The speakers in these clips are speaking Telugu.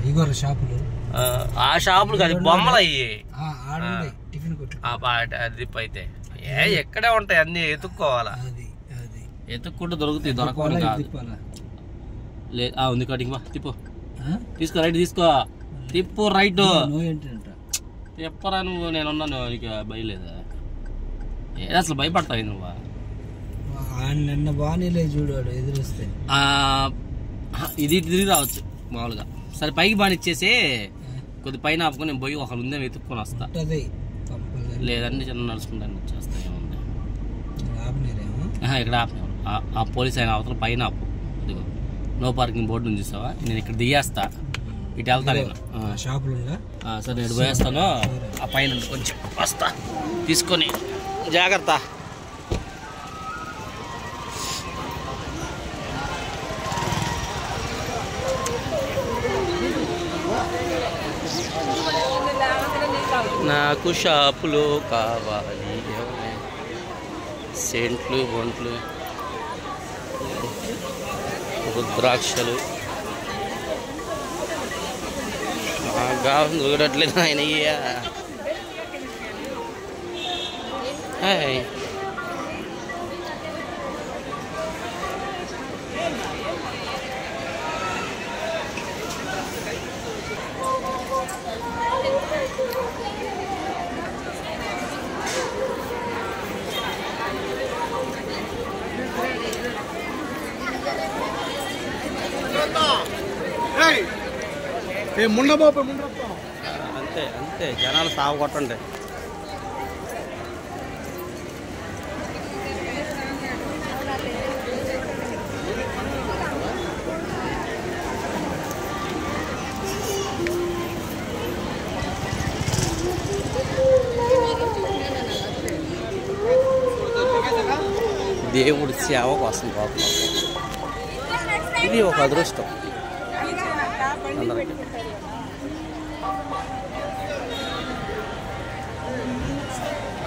ఇగో షాపులు, ఆ షాపులు కాదు బొమ్మలు అయ్యి దిప్పు అయితే ఎక్కడే ఉంటాయి అన్ని ఎత్తుక్కోవాలా, ఎత్తుక్కుంటూ దొరుకుతాయి, దొరకకుండా కాదు. ఉంది కటింగ్ తిప్పు, తీసుకో రైట్ తీసుకో, తిప్పు రైట్ తిప్పరా నువ్వు, నేనున్నాను నీకు భయలేదా? అసలు భయపడతావు నువ్వు? నిన్న బాగానే చూడాడు ఎదురొస్తే ఇది తిరిగి రావచ్చు మామూలుగా. సరే పైకి బానిచ్చేసి కొద్ది పైన ఆపుకొని నేను పోయి ఒకరు ఉందే వెతుక్కొని వస్తా, లేదంటే చిన్న నడుచుకుంటాను వచ్చేస్తా. ఏముంది ఇక్కడ ఆపినారు ఆ పోలీస్ ఆయన అవతల పైన ఆపు, ఇదిగో నో పార్కింగ్ బోర్డు నుంచి చూసావా, నేను ఇక్కడ దిగేస్తా, ఇటు వెళ్తా నేను సరే నేను పోయేస్తాను, ఆ పైన కొంచెం వస్తా తీసుకొని జాగ్రత్త. నాకు షాపులో కావాలి సెంట్లు బొంట్లు రుద్రాక్షలు, దొరకట్లేదు ఆయన. అంతే అంతే జనాలు సాగు కొట్టండి. దేవుడి సేవ కోసం పోతున్నాం, ఇది ఒక అదృష్టం అందరికీ.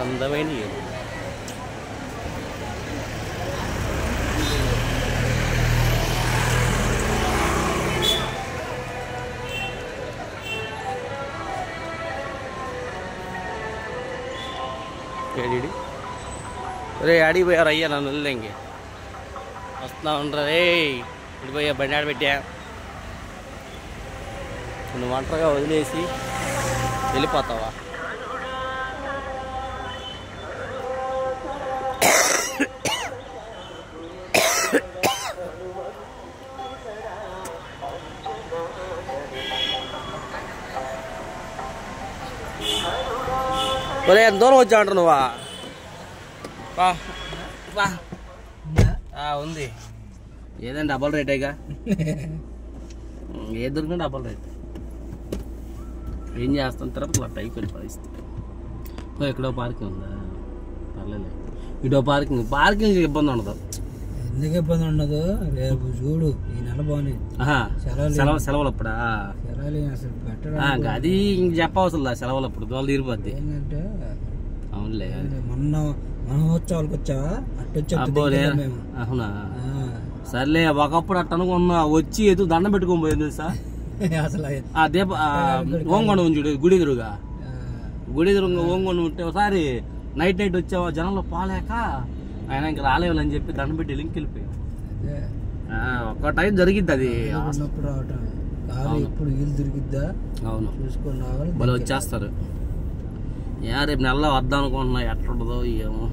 అందమైన రే ఆడికి పోయారు అయ్యా, నన్ను వదిలేంగే వస్తున్నా ఉండరా రే, ఇడిపోయా బండి ఆడబెట్టా, నువ్వు ఒంటరిగా వదిలేసి వెళ్ళిపోతావా? ఒరే ఎంత దూరం వచ్చా అంటారు నువ్వా? ఉంది ఏదైనా డబల్ రేటేగా, ఏది దొరికినా డబల్ రేట్. ఏం చేస్తాను తర్వాత అట్ట అయిపోయిన పరిస్థితి. ఎక్కడో పార్కింగ్ ఉందా? పర్లేదు, ఇటో పార్కింగ్ ఇబ్బంది ఉండదు. ఎందుకు ఇబ్బంది ఉండదు? రేపు చూడు ఈ నెల బాగున్నాయి సెలవులు అప్పుడా? అది ఇంక చెప్పవసరం సెలవులు అప్పుడు దోలు తీరిపోద్ది. ఏంటంటే అవునులే, మొన్న మహోత్సవాలకు వచ్చావా? అవునా? సర్లే, ఒకప్పుడు అట్ట అనుకున్నా, వచ్చి ఎదుగు దండం పెట్టుకొని పోయింది సార్. అసలు ఓంగొండ ఉంచుడు గుడి ఎదురుగా ఓంగొండ ఉంటే ఒకసారి నైట్ వచ్చావా, జనంలో పోలేక ఆయన ఇంకా రాలేవాలని చెప్పి దండం పెట్టి లింక్ వెళ్ళిపోయాం. ఒక్క టైం జరిగిద్ది అది. ఎప్పుడు వీలు దొరికిద్దా? అవును, చూసుకొని రావాలి. వాళ్ళు వచ్చేస్తారు. రేపు నెలలో వద్దాం అనుకుంటున్నా, ఎట్లుంటుందో ఏమో.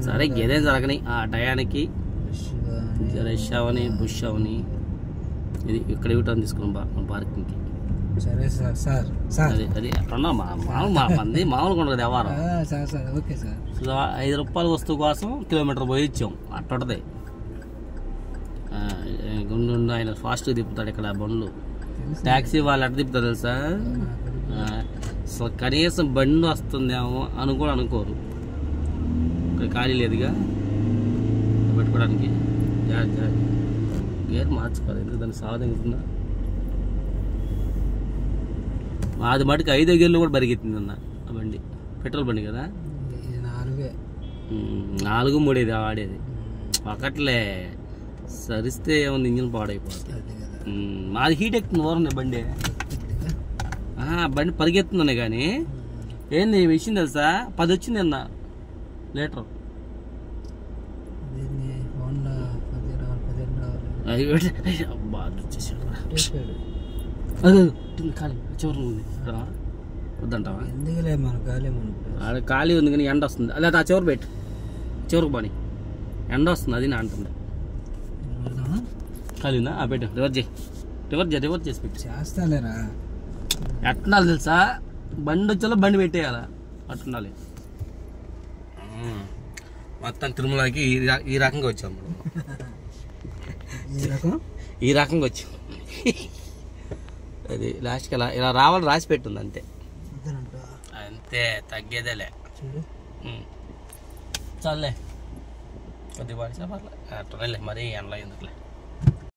సరే గేదే జరగని ఆ టయానికి రష్ అవని బుష్ అవని. ఇది ఇక్కడ ఇవ్వటం తీసుకున్నాం పార్కింగ్కి. సరే సార్ సార్ సార్ అది అట్లా మంది మామూలుగా ఉండదు వ్యవహారం. 5 రూపాయల వస్తువు కోసం కిలోమీటర్ పోయి ఇచ్చాం, అట్టుంటది. గుండు ఆయన ఫాస్ట్గా తిప్పుతాడు ఇక్కడ బండ్లు. ట్యాక్సీ వాళ్ళు అట్ట తిప్పుతారు తెలుసా? అసలు కనీసం బండి వస్తుందేమో అని కూడా అనుకోరు. ఇక్కడ ఖాళీ లేదుగా పెట్టుకోవడానికి. గేర్ మార్చుకోవాలి, ఎందుకు దాన్ని సావదంగుతుందా? అది మటుకు 5 గేర్లు కూడా బరిగెత్తింది అన్న ఆ బండి. పెట్రోల్ బండి కదా, 4, 3 వాడేది. ఒకట్లే సరిస్తే ఏముంది, ఇంజిన్ పాడైపోతుంది. మాది హీట్ ఎక్కుతుంది ఓరండి బండి. బండి పరిగెత్తుందనే కానీ ఏంది విషయం తెలుసా, 10 వచ్చింది అన్న లీటర్. ఖాళీ చివరి ఉంది వద్దంటావా? ఎందుకులే మన ఆడ ఖాళీ ఉంది కానీ ఎండ వస్తుంది. అదే ఆ చివరి పెట్టు, చివరికి పోనీ ఎండ వస్తుంది, అది నా అంటుంది. ఖాళీనా పెట్టు, రివర్స్ చేసి పెట్టు. చేస్తాలేరా ఎట్టుండాలి తెలుసా, బండి వచ్చేలా బండి పెట్టేయాలా, అట్టుండాలి. మొత్తం తిరుమలకి ఈ రకంగా వచ్చాం మనం. ఈ రకంగా వచ్చాం. అది లాస్ట్కి ఇలా రావాలి రాసి పెట్టుంది అంతే. అంతే, తగ్గేదేలే. చాలే కొద్దిగా పడితే పర్లే, అట్లా మరీ ఎండలో ఎందుకులే.